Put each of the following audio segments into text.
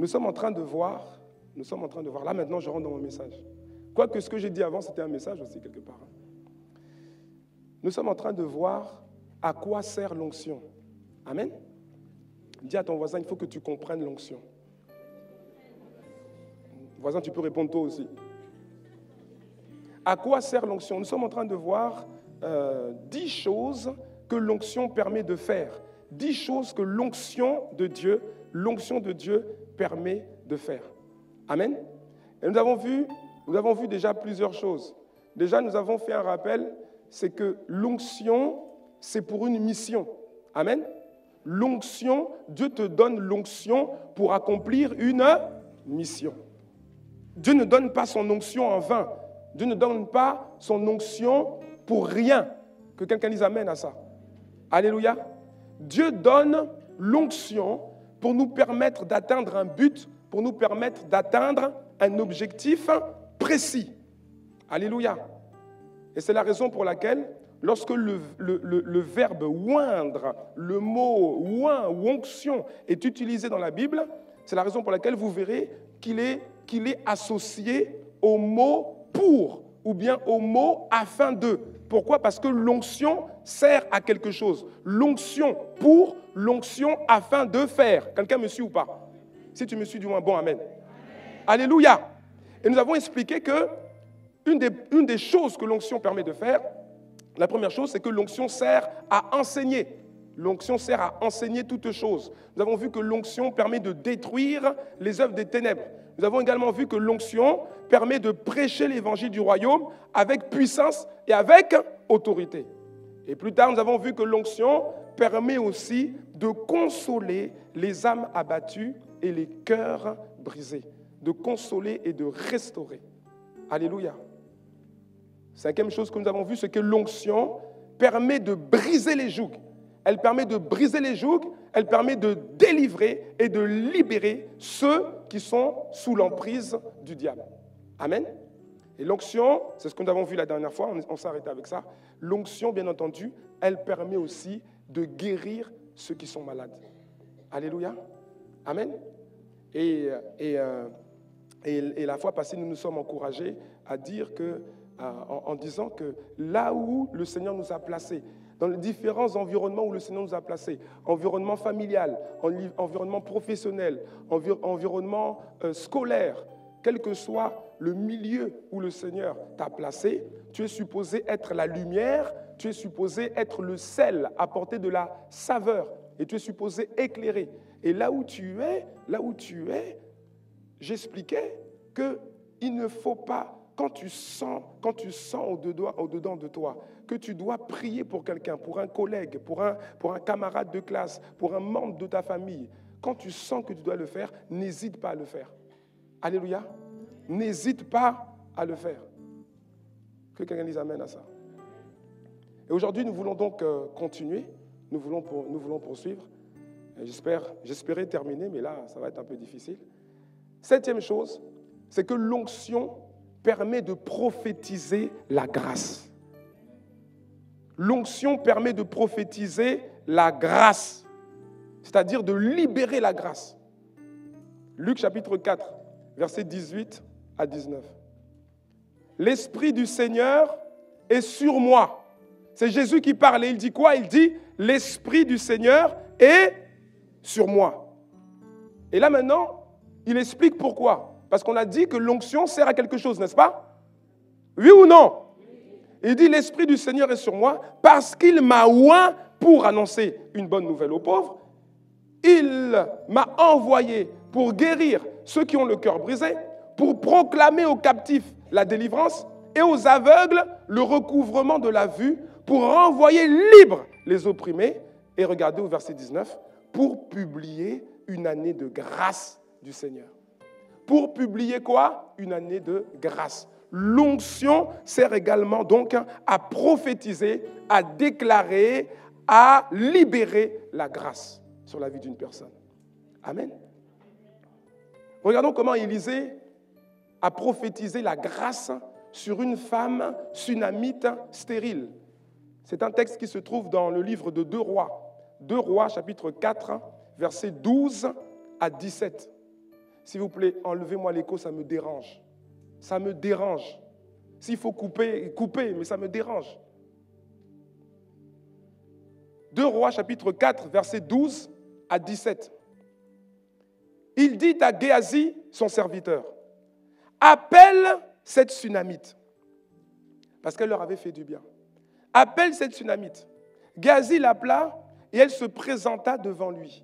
sommes en train de voir, là maintenant je rentre dans mon message. Quoique ce que j'ai dit avant, c'était un message aussi quelque part. Nous sommes en train de voir à quoi sert l'onction. Amen. Dis à ton voisin, il faut que tu comprennes l'onction. Voisin, tu peux répondre toi aussi. À quoi sert l'onction? Nous sommes en train de voir 10 choses que l'onction permet de faire. 10 choses que l'onction de Dieu permet de faire. Amen. Et nous avons vu déjà plusieurs choses. Déjà, nous avons fait un rappel, c'est que l'onction, c'est pour une mission. Amen. L'onction, Dieu te donne l'onction pour accomplir une mission. Dieu ne donne pas son onction en vain. Dieu ne donne pas son onction pour rien. Que quelqu'un dise amen à ça. Alléluia. Dieu donne l'onction pour nous permettre d'atteindre un but, pour nous permettre d'atteindre un objectif précis. Alléluia. Et c'est la raison pour laquelle, lorsque le verbe oindre, le mot oint ou onction est utilisé dans la Bible, c'est la raison pour laquelle vous verrez qu'il est associé au mot pour ou bien au mot afin de. Pourquoi? Parce que l'onction sert à quelque chose. L'onction pour, l'onction afin de faire. Quelqu'un me suit ou pas? Si tu me suis, du moins, bon, amen. Alléluia. Et nous avons expliqué que une des choses que l'onction permet de faire, la première chose, c'est que l'onction sert à enseigner. L'onction sert à enseigner toutes choses. Nous avons vu que l'onction permet de détruire les œuvres des ténèbres. Nous avons également vu que l'onction permet de prêcher l'évangile du royaume avec puissance et avec autorité. Et plus tard, nous avons vu que l'onction permet aussi de consoler les âmes abattues et les cœurs brisés. De consoler et de restaurer. Alléluia. Cinquième chose que nous avons vue, c'est que l'onction permet de briser les jougs. Elle permet de briser les jougs, elle permet de délivrer et de libérer ceux qui sont sous l'emprise du diable. Amen. Et l'onction, c'est ce que nous avons vu la dernière fois, on s'est arrêté avec ça. L'onction, bien entendu, elle permet aussi de guérir ceux qui sont malades. Alléluia. Amen. Et la fois passée, nous nous sommes encouragés à dire que, en disant que là où le Seigneur nous a placés, dans les différents environnements où le Seigneur nous a placés, environnement familial, environnement professionnel, environnement scolaire, quel que soit le milieu où le Seigneur t'a placé, tu es supposé être la lumière, tu es supposé être le sel, apporter de la saveur, et tu es supposé éclairer. Et là où tu es, j'expliquais qu'il ne faut pas, quand tu sens au-dedans de toi, que tu dois prier pour quelqu'un, pour un collègue, pour un camarade de classe, pour un membre de ta famille, quand tu sens que tu dois le faire, n'hésite pas à le faire. Alléluia. N'hésite pas à le faire. Que quelqu'un dise amen à ça. Et aujourd'hui, nous voulons donc continuer, nous voulons poursuivre. J'espérais terminer, mais là, ça va être un peu difficile. Septième chose, c'est que l'onction permet de prophétiser la grâce. L'onction permet de prophétiser la grâce, c'est-à-dire de libérer la grâce. Luc chapitre 4, versets 18 à 19. L'Esprit du Seigneur est sur moi. C'est Jésus qui parle et il dit quoi? Il dit, l'Esprit du Seigneur est sur moi. Et là maintenant, il explique pourquoi. Parce qu'on a dit que l'onction sert à quelque chose, n'est-ce pas? Oui ou non? Il dit, l'Esprit du Seigneur est sur moi parce qu'il m'a oint pour annoncer une bonne nouvelle aux pauvres. Il m'a envoyé pour guérir ceux qui ont le cœur brisé, pour proclamer aux captifs la délivrance et aux aveugles le recouvrement de la vue, pour renvoyer libres les opprimés. Et regardez au verset 19, pour publier une année de grâce du Seigneur. Pour publier quoi? Une année de grâce. L'onction sert également donc à prophétiser, à déclarer, à libérer la grâce sur la vie d'une personne. Amen. Regardons comment Élisée a prophétisé la grâce sur une femme sunamite stérile. C'est un texte qui se trouve dans le livre de 2 Rois. 2 Rois, chapitre 4, versets 12 à 17. S'il vous plaît, enlevez-moi l'écho, ça me dérange. Ça me dérange. S'il faut couper, coupez, mais ça me dérange. 2 Rois, chapitre 4, versets 12 à 17. Il dit à Géasi, son serviteur, appelle cette Sunamite, parce qu'elle leur avait fait du bien. Appelle cette Sunamite. Géasi l'appela et elle se présenta devant lui.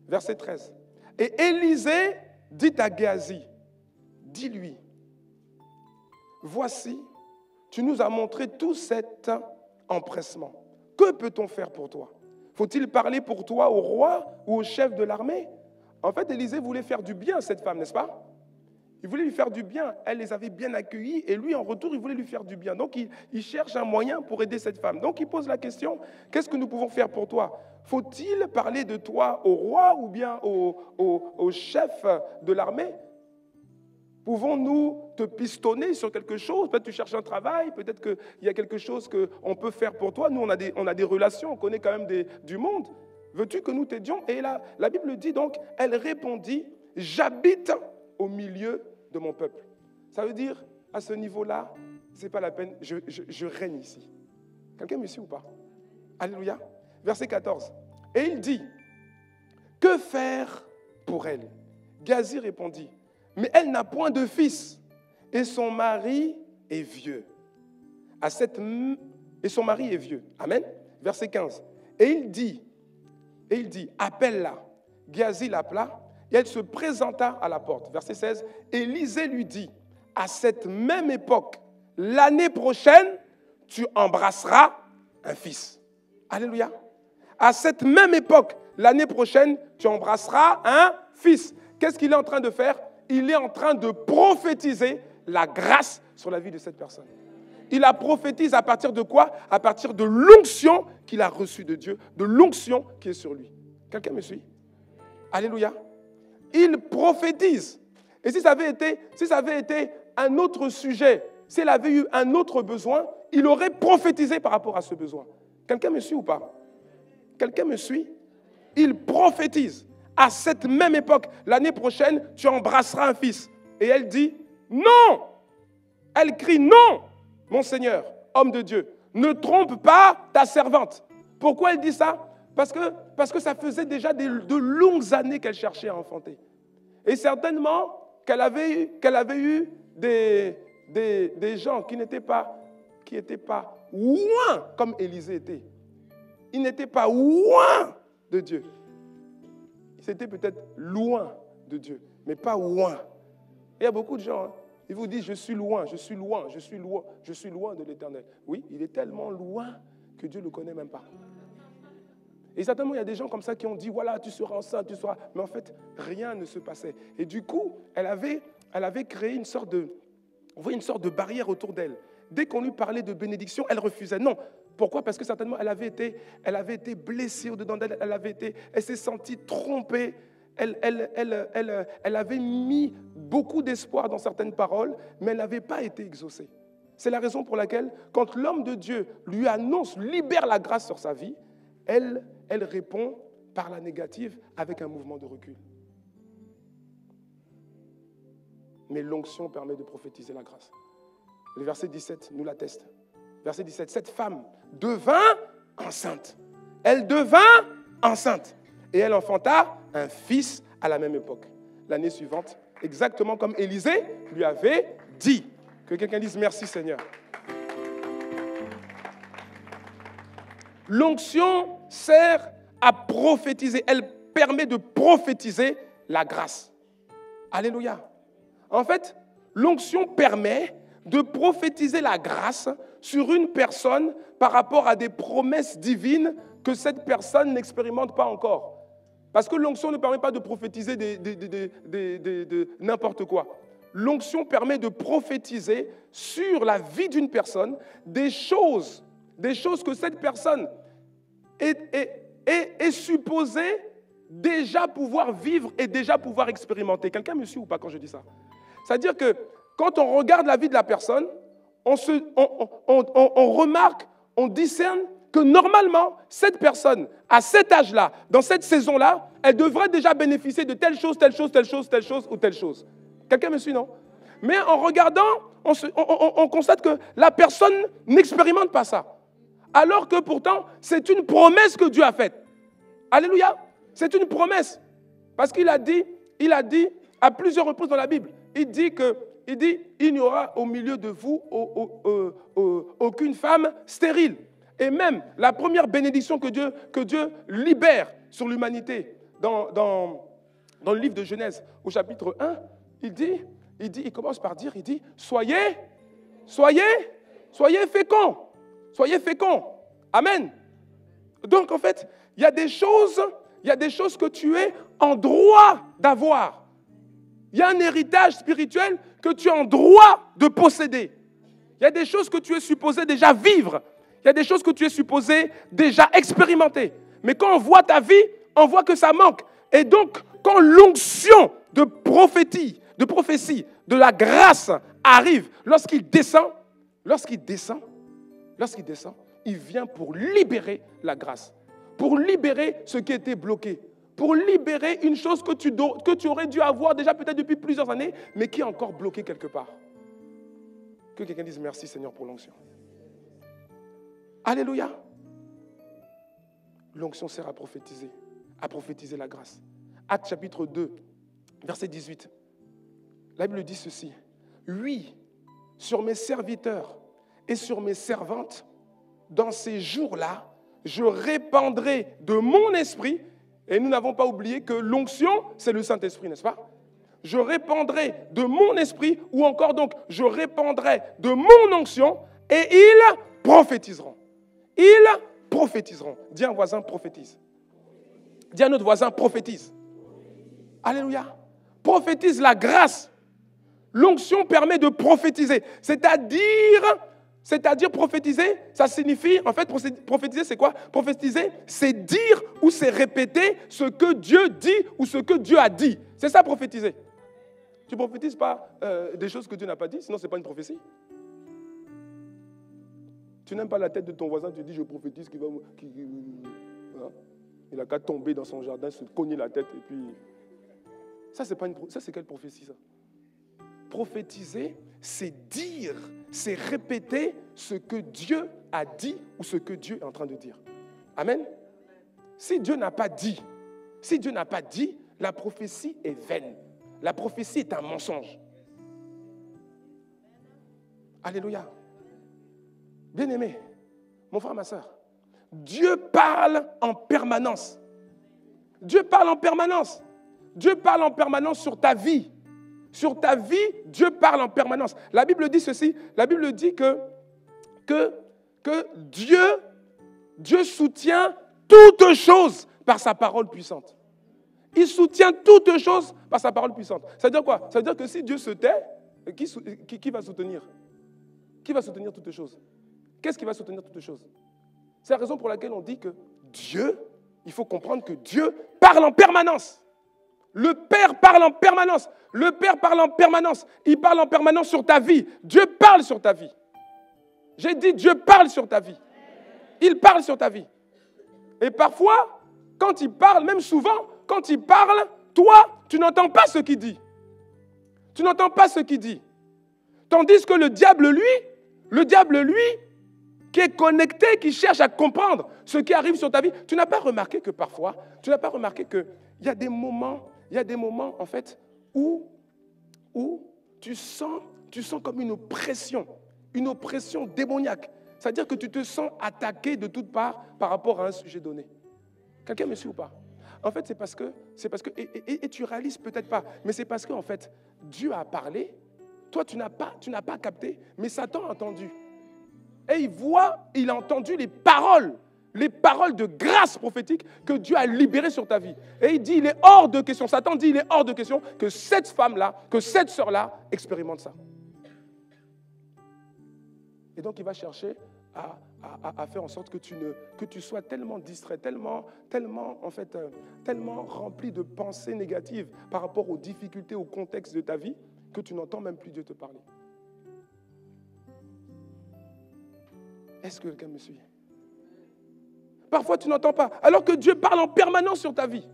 Verset 13. Et Élisée dit à Géasi, dis-lui, voici, tu nous as montré tout cet empressement. Que peut-on faire pour toi? Faut-il parler pour toi au roi ou au chef de l'armée? En fait, Élisée voulait faire du bien à cette femme, n'est-ce pas? Il voulait lui faire du bien. Elle les avait bien accueillis et lui, en retour, il voulait lui faire du bien. Donc, il cherche un moyen pour aider cette femme. Donc, il pose la question, qu'est-ce que nous pouvons faire pour toi? Faut-il parler de toi au roi ou bien au chef de l'armée? Pouvons-nous te pistonner sur quelque chose? Peut-être que tu cherches un travail, peut-être qu'il y a quelque chose qu'on peut faire pour toi. Nous, on a des relations, on connaît quand même du monde. Veux-tu que nous t'aidions? Et là, la Bible dit donc, elle répondit, j'habite au milieu de mon peuple. Ça veut dire, à ce niveau-là, ce n'est pas la peine, je règne ici. Quelqu'un me suit ou pas? Alléluia. Verset 14. Et il dit, que faire pour elle? Géasi répondit, mais elle n'a point de fils, et son mari est vieux. Et son mari est vieux. Amen. Verset 15. Et il dit, appelle-la. Géasi l'appela, et elle se présenta à la porte. Verset 16. Élisée lui dit, à cette même époque, l'année prochaine, tu embrasseras un fils. Alléluia. À cette même époque, l'année prochaine, tu embrasseras un fils. Qu'est-ce qu'il est en train de faire? Il est en train de prophétiser la grâce sur la vie de cette personne. Il la prophétise à partir de quoi? À partir de l'onction qu'il a reçue de Dieu, de l'onction qui est sur lui. Quelqu'un me suit? Alléluia. Il prophétise. Et si ça avait été un autre sujet, s'il avait eu un autre besoin, il aurait prophétisé par rapport à ce besoin. Quelqu'un me suit ou pas? Quelqu'un me suit? Il prophétise. À cette même époque, l'année prochaine, tu embrasseras un fils. Et elle dit, non! Elle crie, non, mon Seigneur, homme de Dieu, ne trompe pas ta servante. Pourquoi elle dit ça? Parce que ça faisait déjà de longues années qu'elle cherchait à enfanter. Et certainement qu'elle avait eu des gens qui n'étaient pas loin comme Élisée était. Ils n'étaient pas loin de Dieu. Ils étaient peut-être loin de Dieu, mais pas loin. Il y a beaucoup de gens, ils vous disent, je suis loin de l'Éternel. Oui, il est tellement loin que Dieu ne le connaît même pas. Et certainement, il y a des gens comme ça qui ont dit, voilà, tu seras enceinte, tu seras... Mais en fait, rien ne se passait. Et du coup, elle avait créé une sorte de barrière autour d'elle. Dès qu'on lui parlait de bénédiction, elle refusait. Non. Pourquoi? Parce que certainement, elle avait été blessée au-dedans d'elle, elle s'est sentie trompée. Elle avait mis beaucoup d'espoir dans certaines paroles, mais elle n'avait pas été exaucée. C'est la raison pour laquelle, quand l'homme de Dieu lui annonce, libère la grâce sur sa vie, elle répond par la négative avec un mouvement de recul. Mais l'onction permet de prophétiser la grâce. Le verset 17 nous l'atteste. Verset 17, cette femme devint enceinte. Elle devint enceinte. Et elle enfanta un fils à la même époque. L'année suivante, exactement comme Élisée lui avait dit. Que quelqu'un dise merci Seigneur. L'onction sert à prophétiser. Elle permet de prophétiser la grâce. Alléluia. En fait, l'onction permet de prophétiser la grâce sur une personne par rapport à des promesses divines que cette personne n'expérimente pas encore. Parce que l'onction ne permet pas de prophétiser de n'importe quoi. L'onction permet de prophétiser sur la vie d'une personne des choses que cette personne est supposée déjà pouvoir vivre et déjà pouvoir expérimenter. Quelqu'un me suit ou pas quand je dis ça? C'est-à-dire que quand on regarde la vie de la personne, on remarque, on discerne que normalement, cette personne, à cet âge-là, dans cette saison-là, elle devrait déjà bénéficier de telle chose, telle chose, telle chose, telle chose ou telle chose. Quelqu'un me suit, non? Mais en regardant, on constate que la personne n'expérimente pas ça. Alors que pourtant, c'est une promesse que Dieu a faite. Alléluia. C'est une promesse. Parce qu'il a dit à plusieurs reprises dans la Bible, il dit, il n'y aura au milieu de vous aucune femme stérile. Et même la première bénédiction que Dieu libère sur l'humanité dans le livre de Genèse, au chapitre 1, il commence par dire, soyez féconds. Soyez féconds. Amen. Donc en fait, il y a des choses que tu es en droit d'avoir. Il y a un héritage spirituel que tu es en droit de posséder. Il y a des choses que tu es supposé déjà vivre. Il y a des choses que tu es supposé déjà expérimenter. Mais quand on voit ta vie, on voit que ça manque. Et donc, quand l'onction de prophétie, de la grâce arrive, lorsqu'il descend, il vient pour libérer la grâce, pour libérer ce qui était bloqué, pour libérer une chose que tu aurais dû avoir déjà peut-être depuis plusieurs années, mais qui est encore bloquée quelque part. Que quelqu'un dise merci Seigneur pour l'onction. Alléluia. L'onction sert à prophétiser la grâce. Actes chapitre 2, verset 18. La Bible dit ceci. Oui, sur mes serviteurs et sur mes servantes, dans ces jours-là, je répandrai de mon esprit, et nous n'avons pas oublié que l'onction, c'est le Saint-Esprit, n'est-ce pas? Je répandrai de mon esprit, ou encore donc, je répandrai de mon onction, et ils prophétiseront. Ils prophétiseront. Dis à un voisin, prophétise. Dis à notre voisin, prophétise. Alléluia. Prophétise la grâce. L'onction permet de prophétiser. C'est-à-dire prophétiser, ça signifie, en fait, prophétiser, c'est quoi? Prophétiser, c'est dire ou c'est répéter ce que Dieu dit ou ce que Dieu a dit. C'est ça, prophétiser. Tu ne prophétises pas des choses que Dieu n'a pas dit, sinon ce n'est pas une prophétie. Tu n'aimes pas la tête de ton voisin, tu dis, je prophétise qu'il va... Hein? Il n'a qu'à tomber dans son jardin, se cogner la tête et puis... Ça, c'est quelle prophétie, ça? Prophétiser, c'est dire, c'est répéter ce que Dieu a dit ou ce que Dieu est en train de dire. Amen. Si Dieu n'a pas dit, la prophétie est vaine. La prophétie est un mensonge. Alléluia. Bien-aimé, mon frère, ma soeur, Dieu parle en permanence. Dieu parle en permanence. Dieu parle en permanence sur ta vie. Sur ta vie, Dieu parle en permanence. La Bible dit ceci, la Bible dit que Dieu soutient toutes choses par sa parole puissante. Il soutient toutes choses par sa parole puissante. Ça veut dire quoi? Ça veut dire que si Dieu se tait, qui va soutenir? Qui va soutenir toutes choses? Qu'est-ce qui va soutenir toutes choses? C'est la raison pour laquelle on dit que Dieu, il faut comprendre que Dieu parle en permanence. Le Père parle en permanence. Le Père parle en permanence. Il parle en permanence sur ta vie. Dieu parle sur ta vie. J'ai dit Dieu parle sur ta vie. Il parle sur ta vie. Et parfois, quand il parle, même souvent, quand il parle, toi, tu n'entends pas ce qu'il dit. Tu n'entends pas ce qu'il dit. Tandis que le diable, lui, qui est connecté, qui cherche à comprendre ce qui arrive sur ta vie, tu n'as pas remarqué que parfois, il y a des moments, en fait, où tu sens comme une oppression démoniaque. C'est-à-dire que tu te sens attaqué de toutes parts par rapport à un sujet donné. Quelqu'un me suit ou pas? En fait, c'est parce que, et tu réalises peut-être pas, mais c'est parce qu'en fait, Dieu a parlé, toi tu n'as pas capté, mais Satan a entendu. Et il a entendu les paroles de grâce prophétique que Dieu a libérées sur ta vie. Et il dit, il est hors de question, Satan dit, il est hors de question que cette femme-là, que cette sœur-là expérimente ça. Et donc, il va chercher à faire en sorte que tu sois tellement distrait, tellement rempli de pensées négatives par rapport aux difficultés, au contexte de ta vie, que tu n'entends même plus Dieu te parler. Est-ce que quelqu'un me suit? Parfois, tu n'entends pas. Alors que Dieu parle en permanence sur ta vie.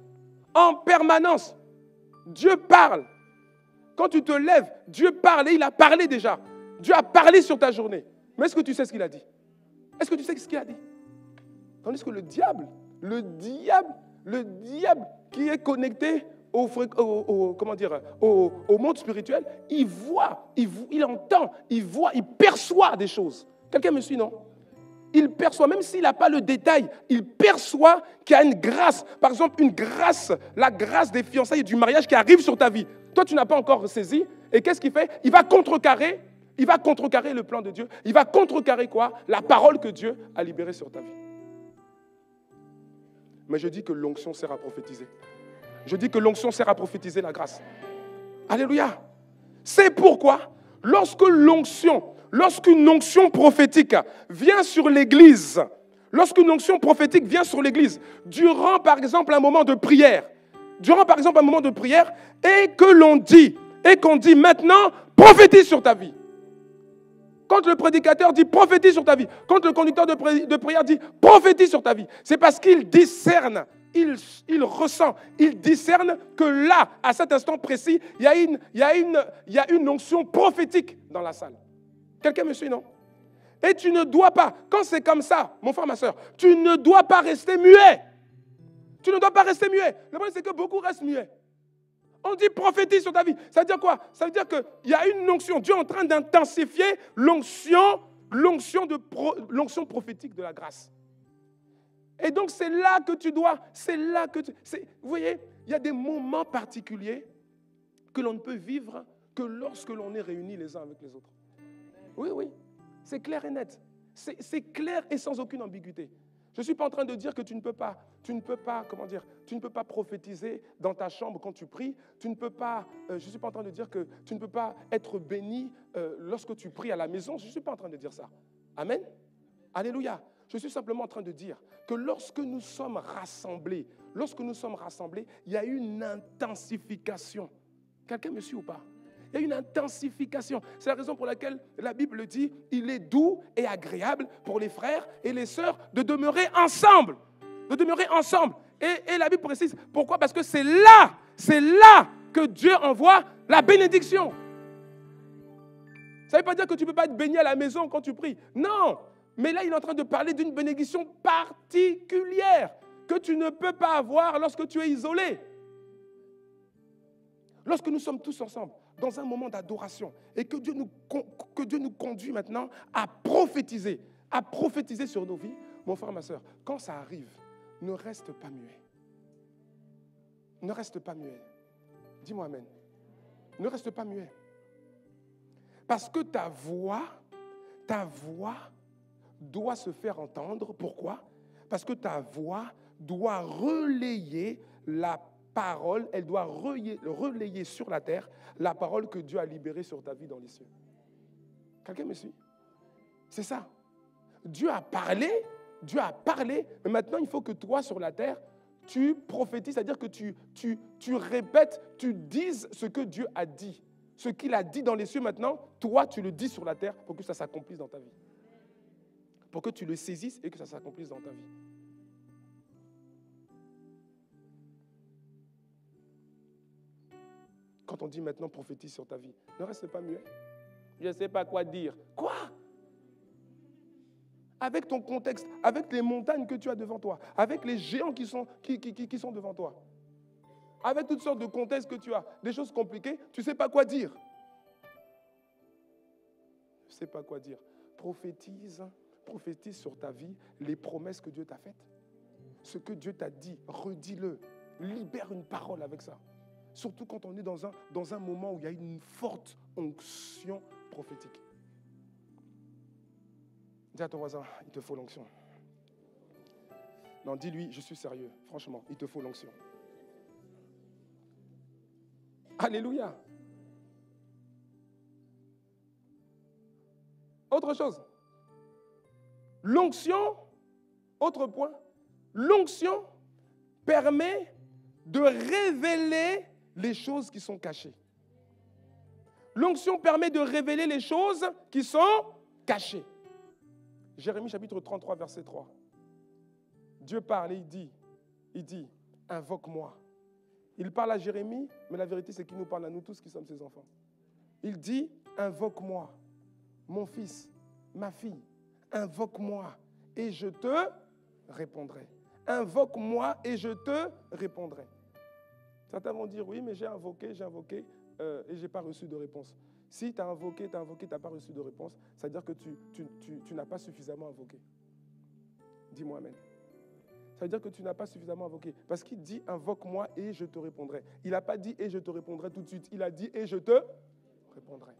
En permanence. Dieu parle. Quand tu te lèves, Dieu parle et il a parlé déjà. Dieu a parlé sur ta journée. Mais est-ce que tu sais ce qu'il a dit? Est-ce que tu sais ce qu'il a dit? Tandis que le diable qui est connecté au monde spirituel, il voit, il entend, il voit, il perçoit des choses. Quelqu'un me suit, non? Il perçoit, même s'il n'a pas le détail, il perçoit qu'il y a une grâce. Par exemple, une grâce, la grâce des fiançailles et du mariage qui arrive sur ta vie. Toi, tu n'as pas encore saisi. Et qu'est-ce qu'il fait? Il va contrecarrer le plan de Dieu. Il va contrecarrer quoi? La parole que Dieu a libérée sur ta vie. Mais je dis que l'onction sert à prophétiser. Je dis que l'onction sert à prophétiser la grâce. Alléluia. C'est pourquoi, lorsqu'une onction prophétique vient sur l'Église, durant par exemple un moment de prière, et qu'on dit maintenant, prophétise sur ta vie. Quand le prédicateur dit prophétise sur ta vie, quand le conducteur de prière dit prophétise sur ta vie, c'est parce qu'il discerne, il ressent, il discerne que là, à cet instant précis, il y a une onction prophétique dans la salle. Quelqu'un me suit, non? Et tu ne dois pas, quand c'est comme ça, mon frère, ma soeur, tu ne dois pas rester muet. Tu ne dois pas rester muet. Le problème, c'est que beaucoup restent muets. On dit prophétise sur ta vie. Ça veut dire quoi? Ça veut dire qu'il y a une onction. Dieu est en train d'intensifier l'onction prophétique de la grâce. Et donc, c'est là que tu dois, vous voyez, il y a des moments particuliers que l'on ne peut vivre que lorsque l'on est réunis les uns avec les autres. Oui, c'est clair et net. C'est clair et sans aucune ambiguïté. Je ne suis pas en train de dire que tu ne peux pas prophétiser dans ta chambre quand tu pries. Je ne suis pas en train de dire que tu ne peux pas être béni lorsque tu pries à la maison. Je ne suis pas en train de dire ça. Amen. Alléluia. Je suis simplement en train de dire que lorsque nous sommes rassemblés, il y a une intensification. Quelqu'un me suit ou pas? Il y a une intensification. C'est la raison pour laquelle la Bible dit il est doux et agréable pour les frères et les sœurs de demeurer ensemble. Et la Bible précise. Pourquoi? Parce que c'est là que Dieu envoie la bénédiction. Ça ne veut pas dire que tu ne peux pas être béni à la maison quand tu pries. Non. Mais là, il est en train de parler d'une bénédiction particulière que tu ne peux pas avoir lorsque tu es isolé. Lorsque nous sommes tous ensemble, dans un moment d'adoration, et que Dieu nous conduit maintenant à prophétiser sur nos vies, mon frère, ma soeur, quand ça arrive, ne reste pas muet. Ne reste pas muet. Dis-moi amen. Ne reste pas muet. Parce que ta voix doit se faire entendre. Pourquoi? Parce que ta voix doit relayer la parole, elle doit relayer sur la terre la parole que Dieu a libérée sur ta vie dans les cieux. Quelqu'un me suit? C'est ça. Dieu a parlé, mais maintenant il faut que toi sur la terre, tu prophétises, c'est-à-dire que tu répètes, tu dises ce que Dieu a dit. Ce qu'il a dit dans les cieux maintenant, toi tu le dis sur la terre pour que ça s'accomplisse dans ta vie. Pour que tu le saisisses et que ça s'accomplisse dans ta vie. Quand on dit maintenant prophétise sur ta vie, ne reste pas muet. Je ne sais pas quoi dire. Quoi? Avec ton contexte, avec les montagnes que tu as devant toi, avec les géants qui sont devant toi, avec toutes sortes de contextes que tu as, des choses compliquées, tu ne sais pas quoi dire. Tu ne sais pas quoi dire. Prophétise sur ta vie les promesses que Dieu t'a faites. Ce que Dieu t'a dit, redis-le. Libère une parole avec ça. Surtout quand on est dans un moment où il y a une forte onction prophétique. Dis à ton voisin, il te faut l'onction. Non, dis-lui, je suis sérieux. Franchement, il te faut l'onction. Alléluia. Autre chose. L'onction, autre point, l'onction permet de révéler les choses qui sont cachées. L'onction permet de révéler les choses qui sont cachées. Jérémie chapitre 33, verset 3. Dieu parle et il dit, invoque-moi. Il parle à Jérémie, mais la vérité, c'est qu'il nous parle à nous tous qui sommes ses enfants. Il dit, invoque-moi, mon fils, ma fille, invoque-moi et je te répondrai. Invoque-moi et je te répondrai. Certains vont dire, oui, mais j'ai invoqué et je n'ai pas reçu de réponse. Si tu as invoqué, tu n'as pas reçu de réponse, ça veut dire que tu n'as pas suffisamment invoqué. Dis-moi amen. Ça veut dire que tu n'as pas suffisamment invoqué. Parce qu'il dit, invoque-moi et je te répondrai. Il n'a pas dit et je te répondrai tout de suite. Il a dit et je te répondrai.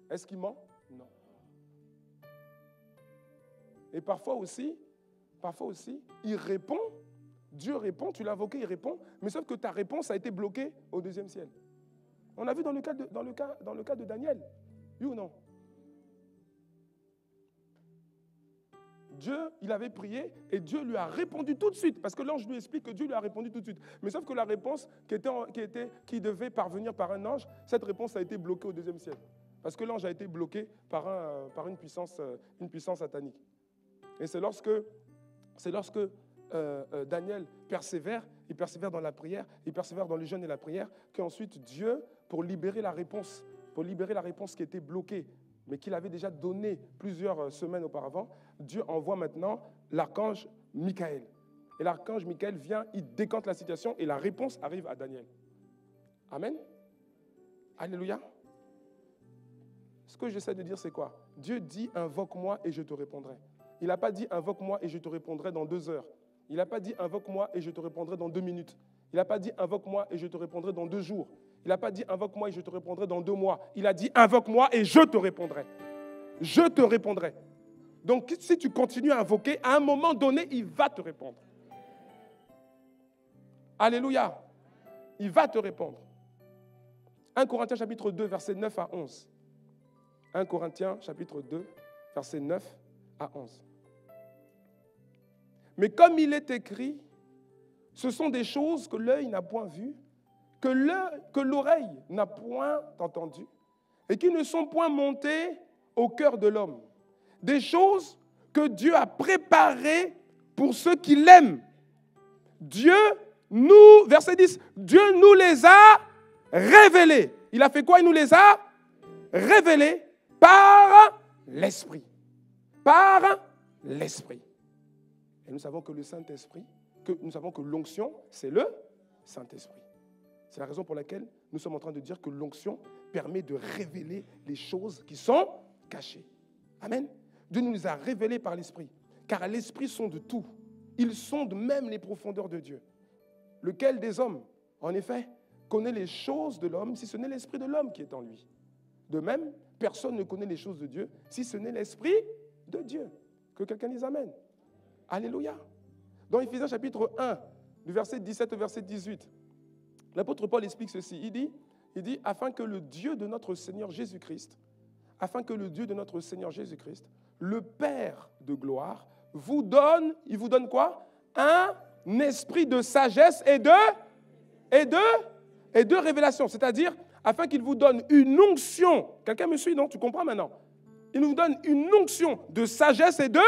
Est-ce qu'il ment? Non. Et parfois aussi, il répond, Dieu répond, tu l'as invoqué, il répond, mais sauf que ta réponse a été bloquée au deuxième ciel. On a vu dans le cas de Daniel, oui ou non? Dieu, il avait prié et Dieu lui a répondu tout de suite, parce que l'ange lui explique que Dieu lui a répondu tout de suite. Mais sauf que la réponse qui devait parvenir par un ange, cette réponse a été bloquée au deuxième ciel. Parce que l'ange a été bloqué par une puissance satanique. Et c'est lorsque Daniel persévère, il persévère dans la prière, il persévère dans le jeûne et la prière, qu'ensuite Dieu, pour libérer la réponse qui était bloquée, mais qu'il avait déjà donnée plusieurs semaines auparavant, Dieu envoie maintenant l'archange Michaël. Et l'archange Michaël vient, il décante la situation et la réponse arrive à Daniel. Amen. Alléluia. Ce que j'essaie de dire, c'est quoi? Dieu dit, invoque-moi et je te répondrai. Il n'a pas dit, invoque-moi et je te répondrai dans 2 heures. Il n'a pas dit, invoque-moi et je te répondrai dans 2 minutes. Il n'a pas dit, invoque-moi et je te répondrai dans 2 jours. Il n'a pas dit, invoque-moi et je te répondrai dans 2 mois. Il a dit, invoque-moi et je te répondrai. Je te répondrai. Donc, si tu continues à invoquer, à un moment donné, il va te répondre. Alléluia. Il va te répondre. 1 Corinthiens chapitre 2, versets 9 à 11. 1 Corinthiens chapitre 2, versets 9 à 11. Mais comme il est écrit, ce sont des choses que l'œil n'a point vues, que l'oreille n'a point entendues, et qui ne sont point montées au cœur de l'homme. Des choses que Dieu a préparées pour ceux qui l'aiment. Verset 10, Dieu nous les a révélées. Il a fait quoi? Il nous les a révélées par l'Esprit. Par l'Esprit. Et nous savons que le Saint-Esprit, nous savons que l'onction, c'est le Saint-Esprit. C'est la raison pour laquelle nous sommes en train de dire que l'onction permet de révéler les choses qui sont cachées. Amen. Dieu nous les a révélées par l'Esprit. Car l'Esprit sonde tout. Il sonde même les profondeurs de Dieu. Lequel des hommes, en effet, connaît les choses de l'homme si ce n'est l'Esprit de l'homme qui est en lui. De même, personne ne connaît les choses de Dieu si ce n'est l'Esprit de Dieu. Que quelqu'un dise Amen. Alléluia. Dans Éphésiens chapitre 1, du verset 17 au verset 18, l'apôtre Paul explique ceci. Il dit, afin que le Dieu de notre Seigneur Jésus-Christ, le Père de gloire, vous donne, il vous donne quoi? Un esprit de sagesse et de révélation. C'est-à-dire, afin qu'il vous donne une onction. Quelqu'un me suit, non? Tu comprends maintenant? Il nous donne une onction de sagesse et de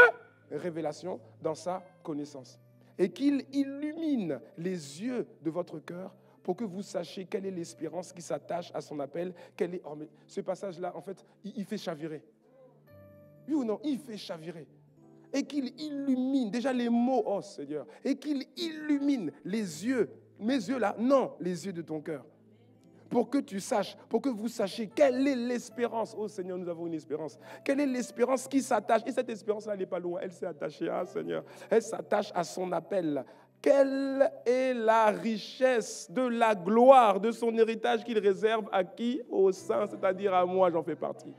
révélation dans sa connaissance. Et qu'il illumine les yeux de votre cœur pour que vous sachiez quelle est l'espérance qui s'attache à son appel. Ce passage-là, en fait, il fait chavirer. Oui ou non? Il fait chavirer. Et qu'il illumine, déjà les mots, oh Seigneur, et qu'il illumine les yeux, mes yeux là, non, les yeux de ton cœur. Pour que tu saches, pour que vous sachiez quelle est l'espérance. Oh Seigneur, nous avons une espérance. Quelle est l'espérance qui s'attache? Et cette espérance-là, elle n'est pas loin. Elle s'est attachée à Seigneur. Elle s'attache à son appel. Quelle est la richesse de la gloire de son héritage qu'il réserve à qui? Aux saints, c'est-à-dire à moi, j'en fais partie.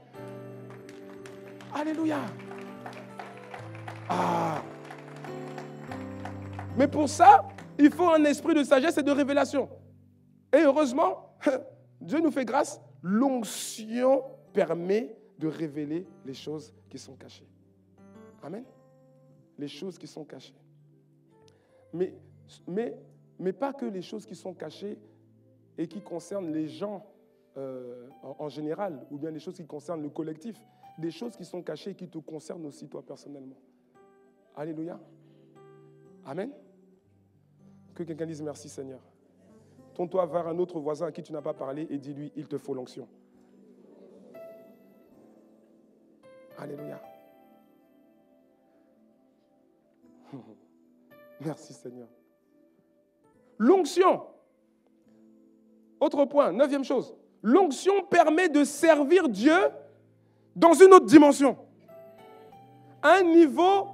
Alléluia. Ah. Mais pour ça, il faut un esprit de sagesse et de révélation. Et heureusement, Dieu nous fait grâce, l'onction permet de révéler les choses qui sont cachées. Amen. Les choses qui sont cachées. Mais pas que les choses qui sont cachées et qui concernent les gens en général, ou bien les choses qui concernent le collectif, des choses qui sont cachées et qui te concernent aussi toi personnellement. Alléluia. Amen. Que quelqu'un dise merci Seigneur. Tourne-toi vers un autre voisin à qui tu n'as pas parlé et dis-lui, il te faut l'onction. Alléluia. Merci Seigneur. L'onction. Autre point, 9e chose. L'onction permet de servir Dieu dans une autre dimension. Un niveau